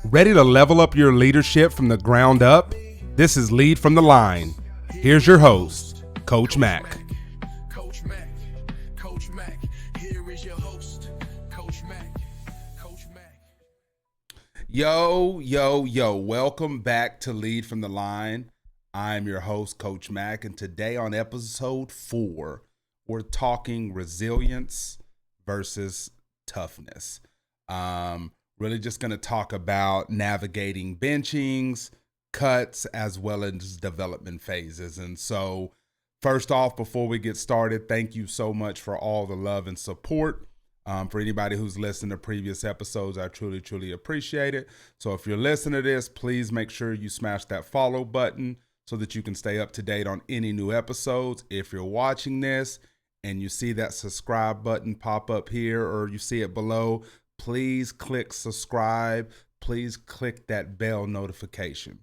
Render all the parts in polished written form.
Ready to level up your leadership from the ground up? This is Lead from the Line. Here's your host, Coach Mac. Coach Mac, Coach Mac, here is your host, Coach Mac, Coach Mac. Yo, welcome back to Lead from the Line. I'm your host, Coach Mac, and today on episode 4, we're talking resilience versus toughness. Really just going to talk about navigating benchings, cuts, as well as development phases. And so first off, before we get started, thank you so much for all the love and support. For anybody who's listened to previous episodes, I truly appreciate it. So if you're listening to this, please make sure you smash that follow button so that you can stay up to date on any new episodes. If you're watching this and you see that subscribe button pop up here or you see it below, please click subscribe. Please click that bell notification.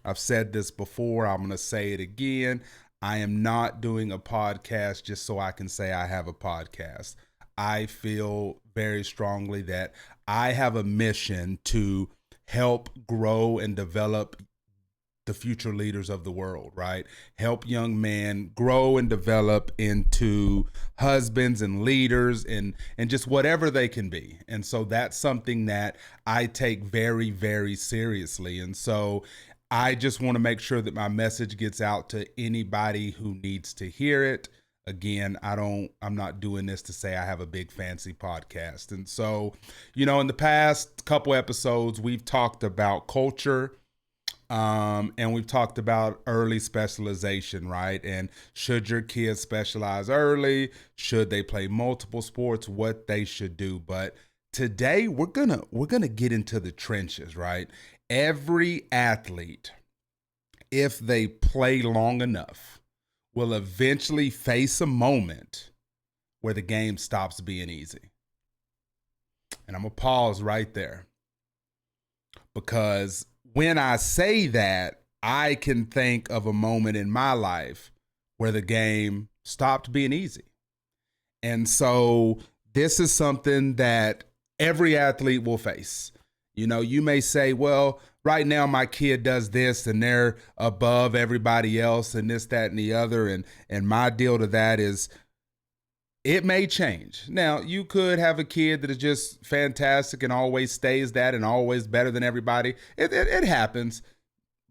I've said this before. I'm going to say it again. I am not doing a podcast just so I can say I have a podcast. I feel very strongly that I have a mission to help grow and develop the future leaders of the world, right? Help young men grow and develop into husbands and leaders and just whatever they can be. And so that's something that I take very seriously. And so I just want to make sure that my message gets out to anybody who needs to hear it. Again, I'm not doing this to say I have a big fancy podcast. And so, in the past couple episodes, we've talked about culture. And we've talked about early specialization, right? And should your kids specialize early? Should they play multiple sports? What they should do. But today we're gonna get into the trenches, right? Every athlete, if they play long enough, will eventually face a moment where the game stops being easy. And I'm gonna pause right there because when I say that, I can think of a moment in my life where the game stopped being easy. And so this is something that every athlete will face. You may say, well, right now my kid does this and they're above everybody else and this, that, and the other. And my deal to that is it may change. Now, you could have a kid that is just fantastic and always stays that and always better than everybody. It happens,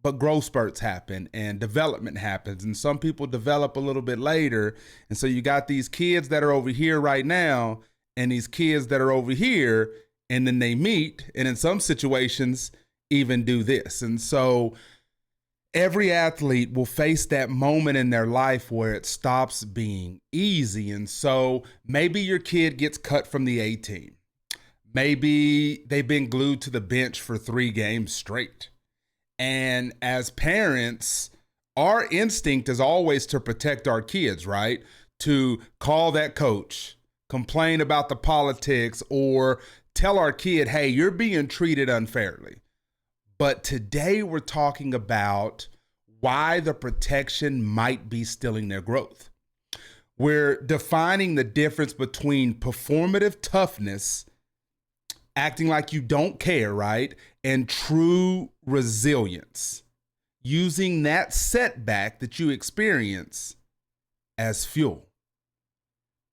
but growth spurts happen and development happens. And some people develop a little bit later. And so you got these kids that are over here right now and these kids that are over here, and then they meet and in some situations even do this. And so every athlete will face that moment in their life where it stops being easy. And so maybe your kid gets cut from the A team. Maybe they've been glued to the bench for 3 games straight. And as parents, our instinct is always to protect our kids, right? To call that coach, complain about the politics, or tell our kid, hey, you're being treated unfairly. But today we're talking about why the protection might be stilling their growth. We're defining the difference between performative toughness, acting like you don't care, right? And true resilience, using that setback that you experience as fuel,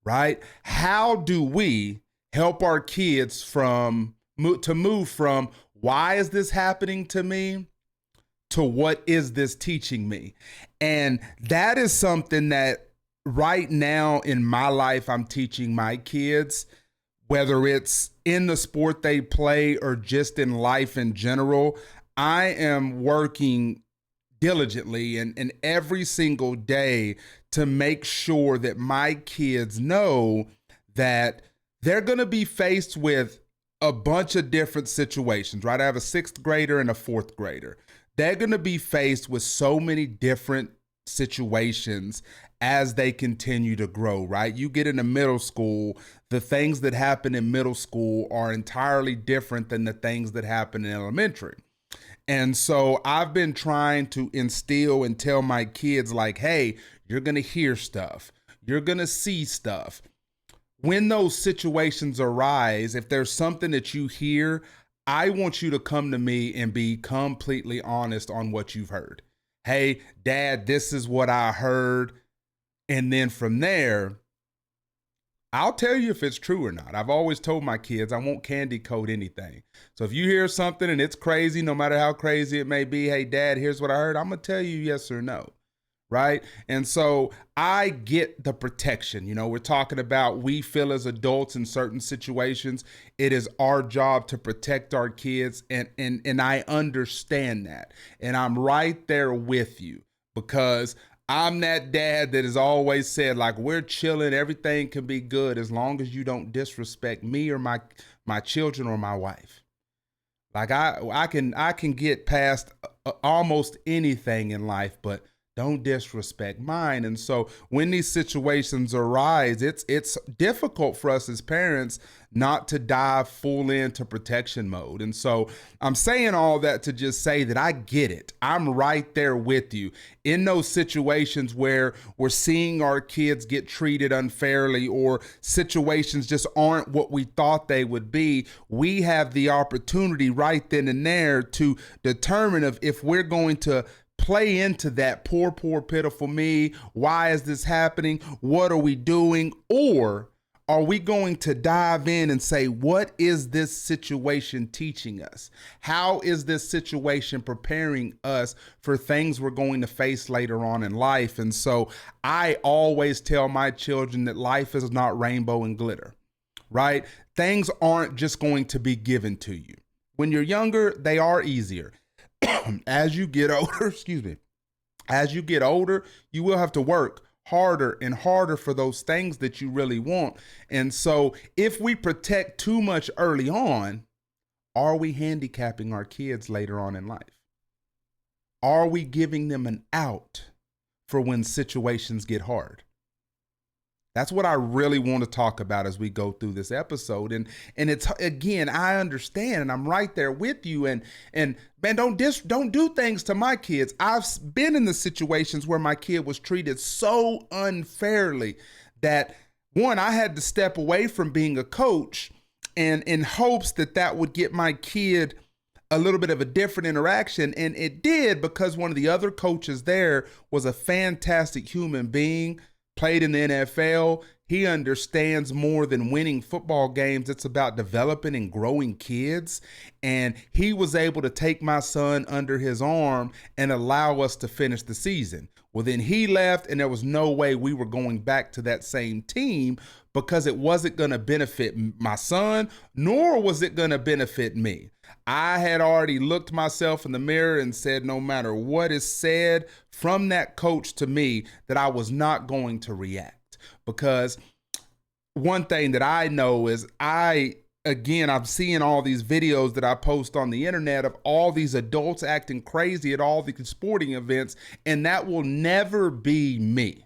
right? How do we help our kids to move from why is this happening to me to what is this teaching me? And that is something that right now in my life, I'm teaching my kids, whether it's in the sport they play or just in life in general. I am working diligently and every single day to make sure that my kids know that they're going to be faced with a bunch of different situations, right? I have a 6th grader and a 4th grader. They're going to be faced with so many different situations as they continue to grow, right? You get into middle school, the things that happen in middle school are entirely different than the things that happen in elementary. And so I've been trying to instill and tell my kids like, hey, you're going to hear stuff. You're going to see stuff. When those situations arise, if there's something that you hear, I want you to come to me and be completely honest on what you've heard. Hey, Dad, this is what I heard. And then from there, I'll tell you if it's true or not. I've always told my kids I won't candy coat anything. So if you hear something and it's crazy, no matter how crazy it may be, hey, Dad, here's what I heard, I'm going to tell you yes or no. Right? And so I get the protection. You know, we're talking about we feel as adults in certain situations, it is our job to protect our kids. And I understand that. And I'm right there with you because I'm that dad that has always said, like, we're chilling, everything can be good as long as you don't disrespect me or my children or my wife. Like I can get past almost anything in life, but don't disrespect mine. And so when these situations arise, it's difficult for us as parents not to dive full into protection mode. And so I'm saying all that to just say that I get it. I'm right there with you in those situations where we're seeing our kids get treated unfairly or situations just aren't what we thought they would be. We have the opportunity right then and there to determine if we're going to play into that poor, pitiful me. Why is this happening? What are we doing? Or are we going to dive in and say, what is this situation teaching us? How is this situation preparing us for things we're going to face later on in life? And so I always tell my children that life is not rainbow and glitter, right? Things aren't just going to be given to you. When you're younger, they are easier. As you get older, as you get older, you will have to work harder and harder for those things that you really want. And so if we protect too much early on, are we handicapping our kids later on in life? Are we giving them an out for when situations get hard? That's what I really want to talk about as we go through this episode. And it's, again, I understand and I'm right there with you. And man, don't do things to my kids. I've been in the situations where my kid was treated so unfairly that, one, I had to step away from being a coach and in hopes that would get my kid a little bit of a different interaction. And it did, because one of the other coaches there was a fantastic human being, played in the NFL. He understands more than winning football games. It's about developing and growing kids. And he was able to take my son under his arm and allow us to finish the season. Well, then he left and there was no way we were going back to that same team because it wasn't going to benefit my son, nor was it going to benefit me. I had already looked myself in the mirror and said, no matter what is said from that coach to me, that I was not going to react. Because one thing that I know is I'm seeing all these videos that I post on the internet of all these adults acting crazy at all these sporting events, and that will never be me.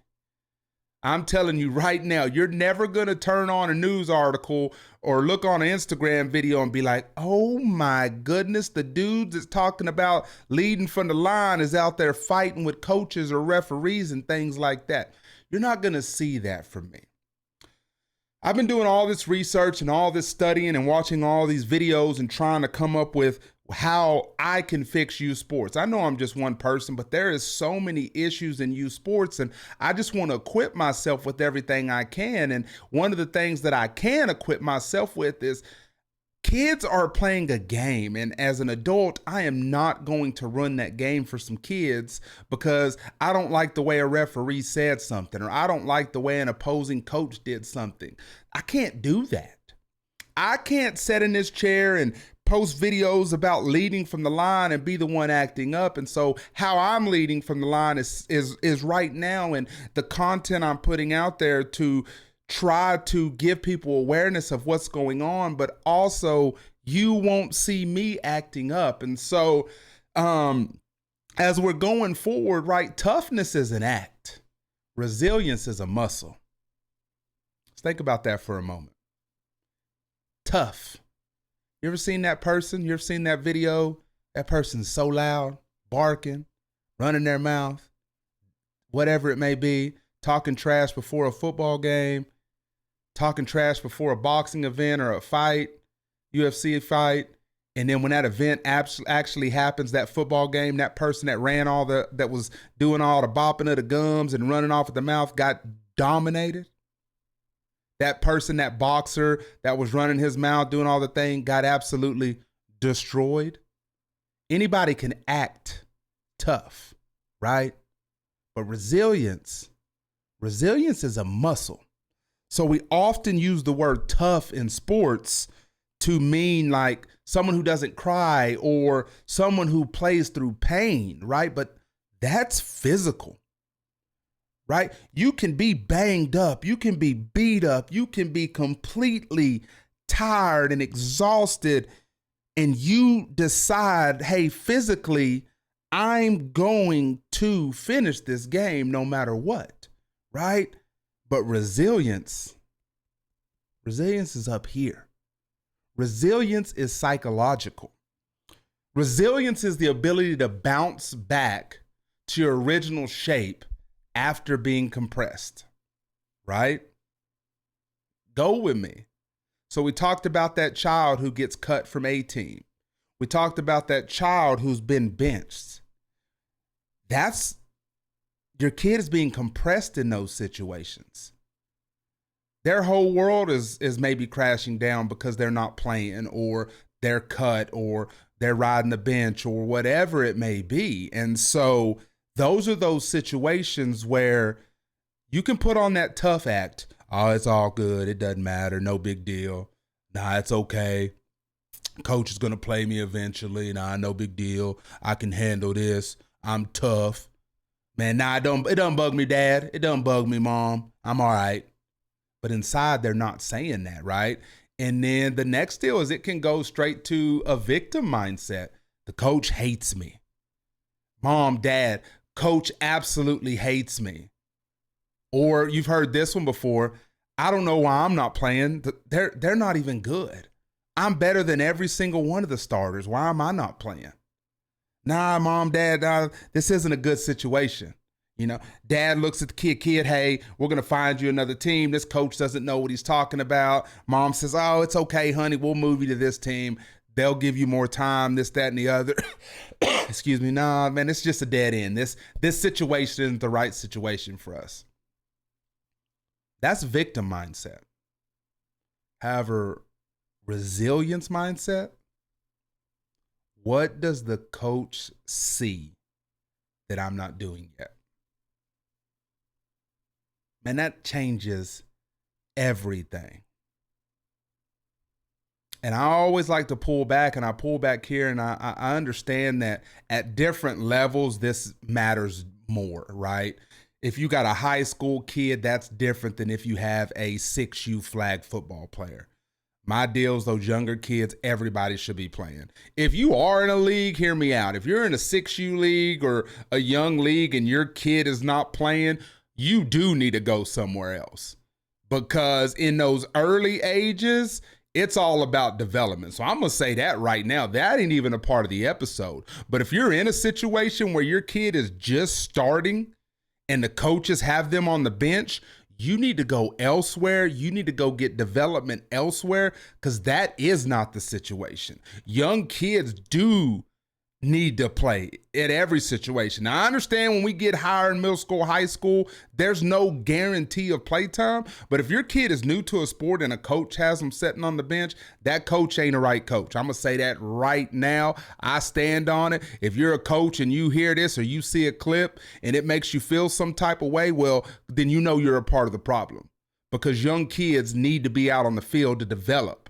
I'm telling you right now, you're never going to turn on a news article or look on an Instagram video and be like, oh my goodness, the dude that's talking about leading from the line is out there fighting with coaches or referees and things like that. You're not going to see that from me. I've been doing all this research and all this studying and watching all these videos and trying to come up with how I can fix youth sports. I know I'm just one person, but there is so many issues in youth sports, and I just want to equip myself with everything I can. And one of the things that I can equip myself with is kids are playing a game, and as an adult, I am not going to run that game for some kids because I don't like the way a referee said something, or I don't like the way an opposing coach did something. I can't do that. I can't sit in this chair and post videos about leading from the line and be the one acting up. And so how I'm leading from the line is right now, and the content I'm putting out there to try to give people awareness of what's going on, but also you won't see me acting up. And so as we're going forward, right, toughness is an act. Resilience is a muscle. Let's think about that for a moment. Tough. You ever seen that person? You ever seen that video? That person's so loud, barking, running their mouth, whatever it may be, talking trash before a football game, talking trash before a boxing event or a fight, UFC fight, And then when that event actually happens, that football game, that person that that was doing all the bopping of the gums and running off at the mouth got dominated. That person, that boxer that was running his mouth, doing all the thing, got absolutely destroyed. Anybody can act tough, right? But resilience is a muscle. So we often use the word tough in sports to mean like someone who doesn't cry or someone who plays through pain, right? But that's physical, right? You can be banged up. You can be beat up. You can be completely tired and exhausted. And you decide, hey, physically, I'm going to finish this game no matter what, right? But resilience is up here. Resilience is psychological. Resilience is the ability to bounce back to your original shape after being compressed, right? Go with me. So we talked about that child who gets cut from A team. We talked about that child who's been benched. That's your kid is being compressed in those situations. Their whole world is maybe crashing down because they're not playing or they're cut or they're riding the bench or whatever it may be. And so those are those situations where you can put on that tough act. Oh, it's all good. It doesn't matter. No big deal. Nah, it's okay. Coach is going to play me eventually. Nah, no big deal. I can handle this. I'm tough. Man, nah, it don't bug me, Dad. It don't bug me, Mom. I'm all right. But inside, they're not saying that, right? And then the next deal is it can go straight to a victim mindset. The coach hates me. Mom, Dad, coach absolutely hates me. Or you've heard this one before. I don't know why I'm not playing. They're not even good. I'm better than every single one of the starters. Why am I not playing? Nah, Mom, Dad, this isn't a good situation. You know, Dad looks at the kid, hey, we're going to find you another team. This coach doesn't know what he's talking about. Mom says, oh, it's okay, honey. We'll move you to this team. They'll give you more time, this, that, and the other. Excuse me. Nah, man, it's just a dead end. This situation isn't the right situation for us. That's victim mindset. However, resilience mindset, what does the coach see that I'm not doing yet? Man, that changes everything. And I always like to pull back, and I pull back here, and I understand that at different levels, this matters more, right? If you got a high school kid, that's different than if you have a 6U flag football player. My deal is those younger kids, everybody should be playing. If you are in a league, hear me out. If you're in a 6U league or a young league and your kid is not playing, you do need to go somewhere else. Because in those early ages, it's all about development. So I'm going to say that right now. That ain't even a part of the episode. But if you're in a situation where your kid is just starting and the coaches have them on the bench, you need to go elsewhere. You need to go get development elsewhere because that is not the situation. Young kids do need to play at every situation. Now, I understand when we get higher in middle school, high school, there's no guarantee of playtime. But if your kid is new to a sport and a coach has them sitting on the bench, that coach ain't a right coach. I'm going to say that right now. I stand on it. If you're a coach and you hear this or you see a clip and it makes you feel some type of way, well, then you know you're a part of the problem because young kids need to be out on the field to develop.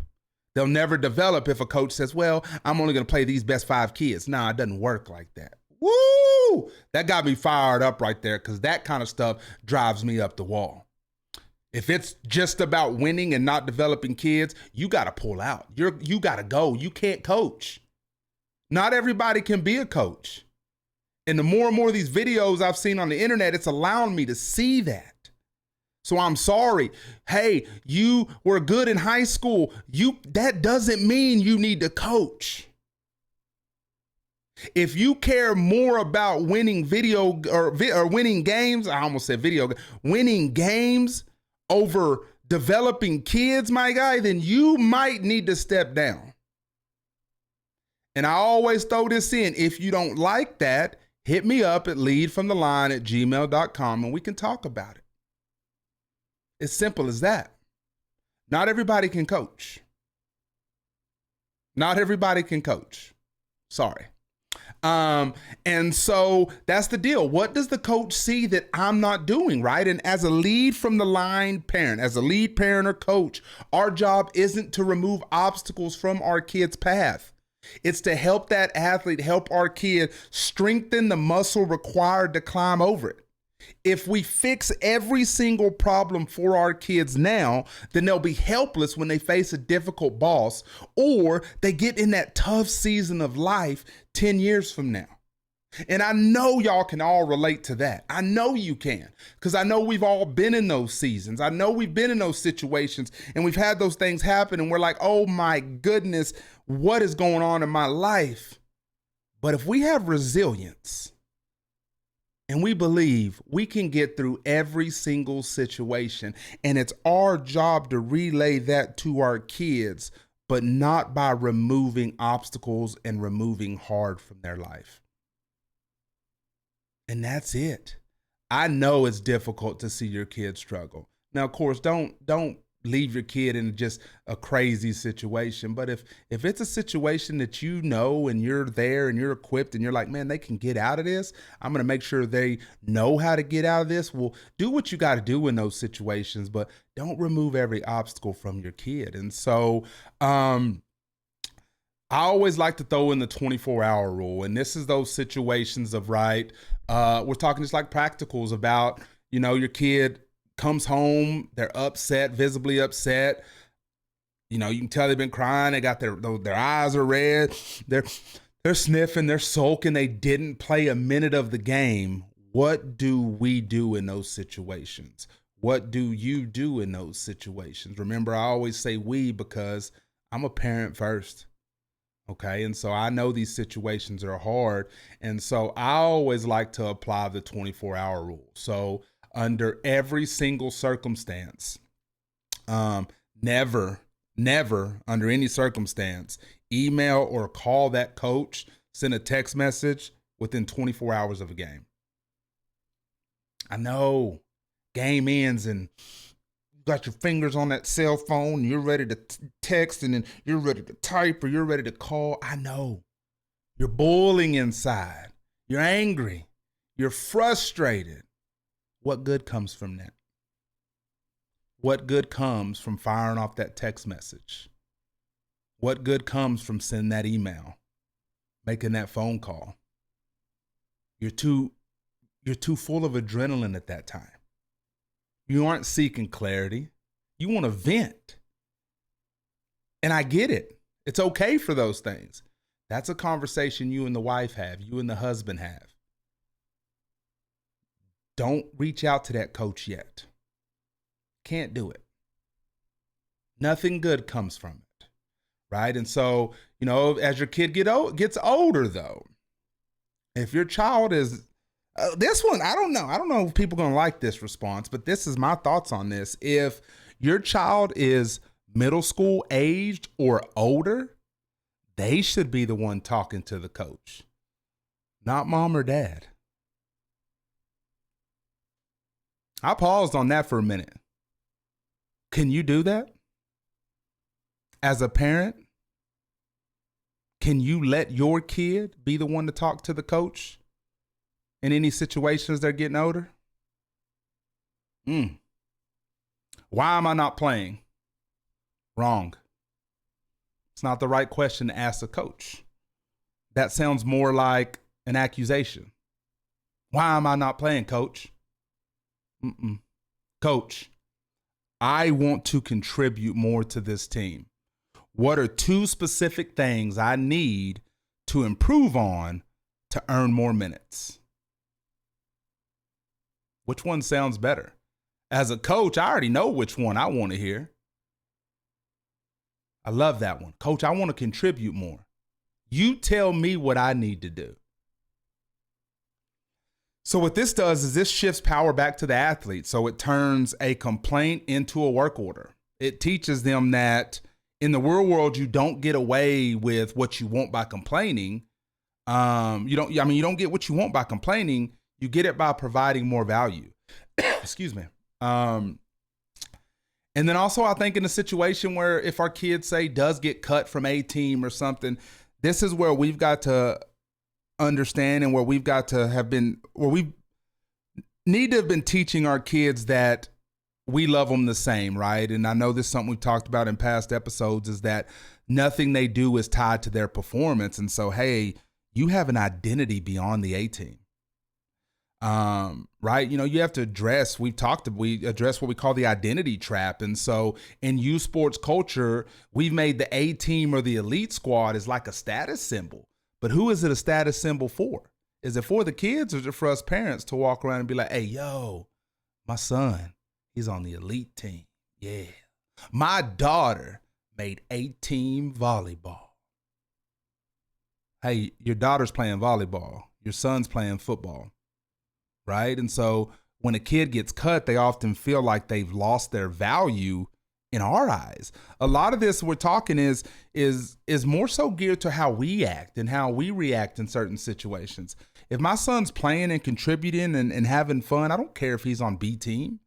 They'll never develop if a coach says, well, I'm only going to play these best 5 kids. Nah, it doesn't work like that. Woo! That got me fired up right there because that kind of stuff drives me up the wall. If it's just about winning and not developing kids, you got to pull out. You got to go. You can't coach. Not everybody can be a coach. And the more and more of these videos I've seen on the internet, it's allowing me to see that. So I'm sorry. Hey, you were good in high school. That doesn't mean you need to coach. If you care more about winning winning games, I almost said winning games over developing kids, my guy, then you might need to step down. And I always throw this in. If you don't like that, hit me up at leadfromtheline@gmail.com and we can talk about it. It's simple as that. Not everybody can coach. Not everybody can coach. Sorry. And so that's the deal. What does the coach see that I'm not doing, right? And as a lead from the line parent, as a lead parent or coach, our job isn't to remove obstacles from our kid's path. It's to help that athlete, help our kid strengthen the muscle required to climb over it. If we fix every single problem for our kids now, then they'll be helpless when they face a difficult boss or they get in that tough season of life 10 years from now. And I know y'all can all relate to that. I know you can, because I know we've all been in those seasons. I know we've been in those situations and we've had those things happen and we're like, oh my goodness, what is going on in my life? But if we have resilience, and we believe we can get through every single situation, and it's our job to relay that to our kids, but not by removing obstacles and removing hard from their life. And that's it. I know it's difficult to see your kids struggle. Now, of course, don't leave your kid in just a crazy situation. But if it's a situation that you know and you're there and you're equipped and you're like, man, they can get out of this, I'm going to make sure they know how to get out of this. Well, do what you got to do in those situations, but don't remove every obstacle from your kid. And so I always like to throw in the 24-hour rule. And this is those situations of, right, we're talking just like practicals about, you know, your kid comes home, they're upset, visibly upset. You know, you can tell they've been crying. They got their eyes are red. They're sniffing, they're sulking. They didn't play a minute of the game. What do we do in those situations? What do you do in those situations? Remember, I always say we because I'm a parent first. Okay. And so I know these situations are hard. And so I always like to apply the 24-hour rule. So under every single circumstance, never under any circumstance, email or call that coach, send a text message within 24 hours of a game. I know game ends and you got your fingers on that cell phone and you're ready to text and then you're ready to type or you're ready to call. I know you're boiling inside. You're angry. You're frustrated. What good comes from that? What good comes from firing off that text message? What good comes from sending that email, making that phone call? You're too full of adrenaline at that time. You aren't seeking clarity. You want to vent. And I get it. It's okay for those things. That's a conversation you and the wife have, you and the husband have. Don't reach out to that coach yet. Can't do it. Nothing good comes from it, right? And so, you know, as your kid gets older, though, if your child is, this one, I don't know if people are going to like this response, but this is my thoughts on this. If your child is middle school aged or older, they should be the one talking to the coach, not mom or dad. I paused on that for a minute. Can you do that? As a parent, can you let your kid be the one to talk to the coach in any situations they're getting older? Why am I not playing? Wrong. It's not the right question to ask a coach. That sounds more like an accusation. Why am I not playing, coach? Coach, I want to contribute more to this team. What are 2 specific things I need to improve on to earn more minutes? Which one sounds better? As a coach, I already know which one I want to hear. I love that one. Coach, I want to contribute more. You tell me what I need to do. So what this does is this shifts power back to the athlete. So it turns a complaint into a work order. It teaches them that in the real world, you don't get away with what you want by complaining. You don't get what you want by complaining. You get it by providing more value. Excuse me. And then also, I think in a situation where if our kids say does get cut from a team or something, this is where we've got to understand and where we've got to have been, where we need to have been teaching our kids that we love them the same, right? And I know this is something we've talked about in past episodes, is that nothing they do is tied to their performance. And so, hey, you have an identity beyond the A team. Right? You know, you have to address, we address what we call the identity trap. And so in youth sports culture, we've made the A team or the elite squad is like a status symbol. But who is it a status symbol for? Is it for the kids or is it for us parents to walk around and be like, hey, yo, my son, he's on the elite team. Yeah. My daughter made A-team volleyball. Hey, your daughter's playing volleyball. Your son's playing football. Right? And so when a kid gets cut, they often feel like they've lost their value in our eyes. A lot of this we're talking is more so geared to how we act and how we react in certain situations. If my son's playing and contributing and having fun, I don't care if he's on B team.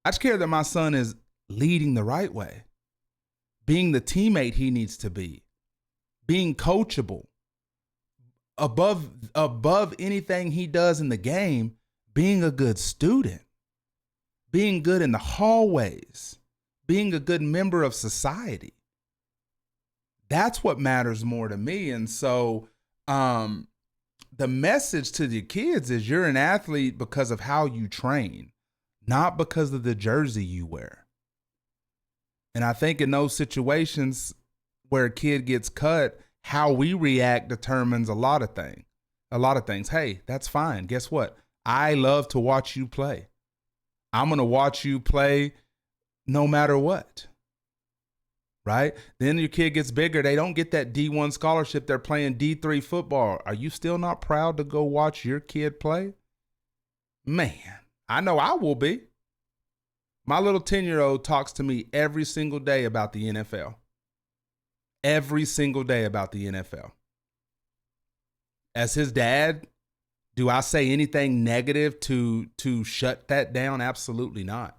I just care that my son is leading the right way, being the teammate he needs to be, being coachable. Above anything he does in the game, being a good student, being good in the hallways, being a good member of society. That's what matters more to me. And so the message to the kids is you're an athlete because of how you train, not because of the jersey you wear. And I think in those situations where a kid gets cut, how we react determines a lot of things. Hey, that's fine. Guess what? I love to watch you play. I'm going to watch you play no matter what. Right? Then your kid gets bigger. They don't get that D1 scholarship. They're playing D3 football. Are you still not proud to go watch your kid play? Man, I know I will be. My little 10-year-old talks to me every single day about the NFL. Every single day about the NFL. As his dad, do I say anything negative to shut that down? Absolutely not.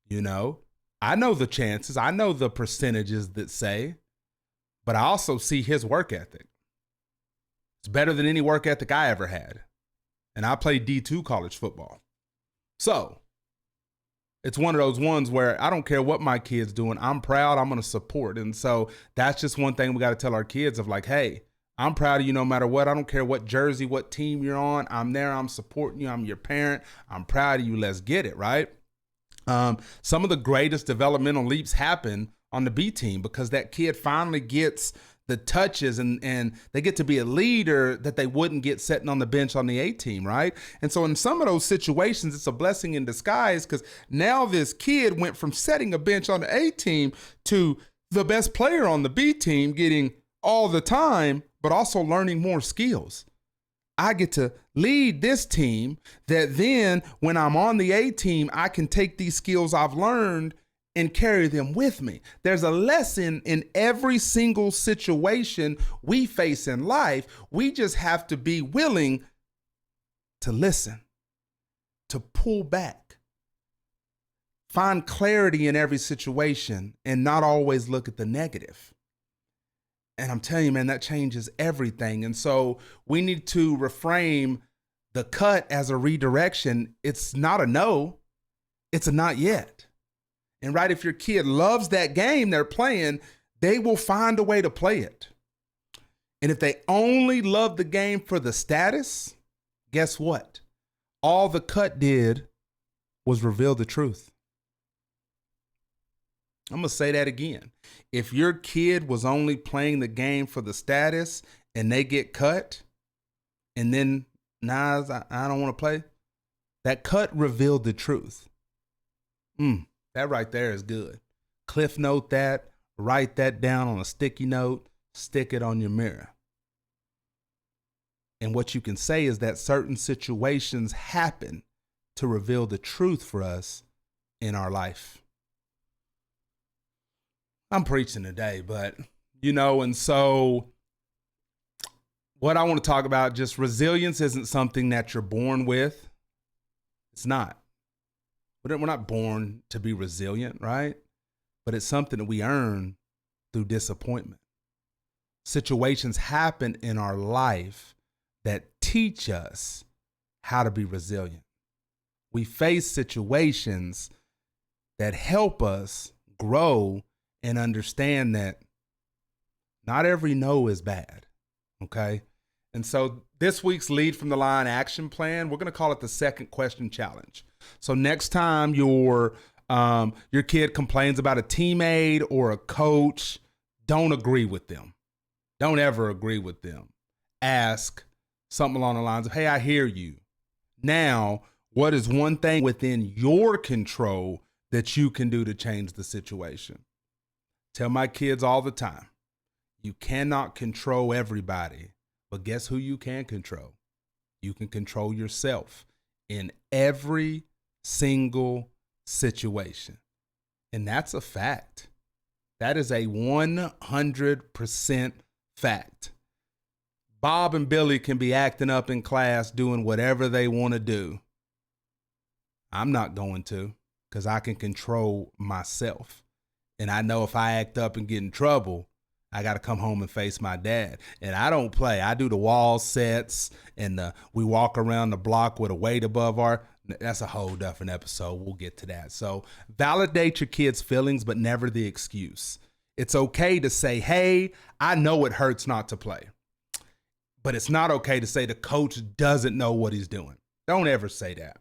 You know, I know the chances. I know the percentages that say, but I also see his work ethic. It's better than any work ethic I ever had. And I played D2 college football. So it's one of those ones where I don't care what my kid's doing. I'm proud. I'm going to support. And so that's just one thing we got to tell our kids of like, hey, I'm proud of you no matter what. I don't care what jersey, what team you're on. I'm there. I'm supporting you. I'm your parent. I'm proud of you. Let's get it, right? Some of the greatest developmental leaps happen on the B team because that kid finally gets the touches and they get to be a leader that they wouldn't get sitting on the bench on the A team, right? And so in some of those situations, it's a blessing in disguise because now this kid went from setting a bench on the A team to the best player on the B team getting all the time, but also learning more skills. I get to lead this team that then when I'm on the A team, I can take these skills I've learned and carry them with me. There's a lesson in every single situation we face in life. We just have to be willing to listen, to pull back, find clarity in every situation, and not always look at the negative. And I'm telling you, man, that changes everything. And so we need to reframe the cut as a redirection. It's not a no, it's a not yet. And right, if your kid loves that game they're playing, they will find a way to play it. And if they only love the game for the status, guess what? All the cut did was reveal the truth. I'm going to say that again. If your kid was only playing the game for the status and they get cut and then, I don't want to play, that cut revealed the truth. That right there is good. Cliff note that, write that down on a sticky note, stick it on your mirror. And what you can say is that certain situations happen to reveal the truth for us in our life. I'm preaching today, but and so what I want to talk about, just resilience isn't something that you're born with. It's not. We're not born to be resilient, right? But it's something that we earn through disappointment. Situations happen in our life that teach us how to be resilient. We face situations that help us grow and understand that not every no is bad, okay? And so this week's Lead from the Line action plan, we're going to call it the second question challenge. So next time your kid complains about a teammate or a coach, don't agree with them. Don't ever agree with them. Ask something along the lines of, hey, I hear you. Now, what is one thing within your control that you can do to change the situation? Tell my kids all the time, you cannot control everybody, but guess who you can control? You can control yourself in every single situation. And that's a fact. That is a 100% fact. Bob and Billy can be acting up in class doing whatever they want to do. I'm not going to, because I can control myself. And I know if I act up and get in trouble, I got to come home and face my dad. And I don't play. I do the wall sets and we walk around the block with a weight above our. That's a whole different episode. We'll get to that. So validate your kids' feelings, but never the excuse. It's okay to say, hey, I know it hurts not to play. But it's not okay to say the coach doesn't know what he's doing. Don't ever say that.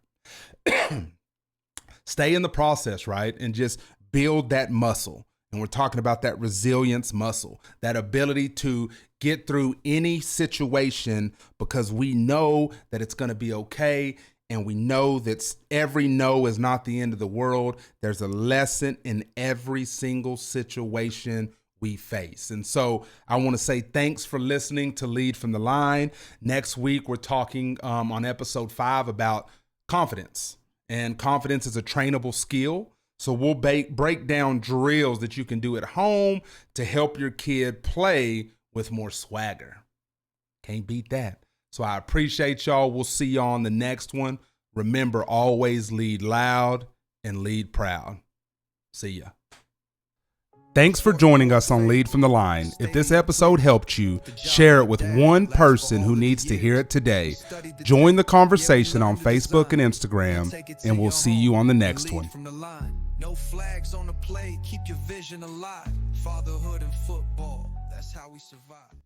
Stay in the process, right? And just build that muscle. And we're talking about that resilience muscle, that ability to get through any situation because we know that it's going to be okay. And we know that every no is not the end of the world. There's a lesson in every single situation we face. And so I want to say thanks for listening to Lead from the Line. Next week, we're talking on episode 5 about confidence. And confidence is a trainable skill. So we'll break down drills that you can do at home to help your kid play with more swagger. Can't beat that. So I appreciate y'all. We'll see y'all on the next one. Remember, always lead loud and lead proud. See ya. Thanks for joining us on Lead from the Line. If this episode helped you, share it with one person who needs to hear it today. Join the conversation on Facebook and Instagram, and we'll see you on the next one. No flags on the play, keep your vision alive. Fatherhood and football, that's how we survive.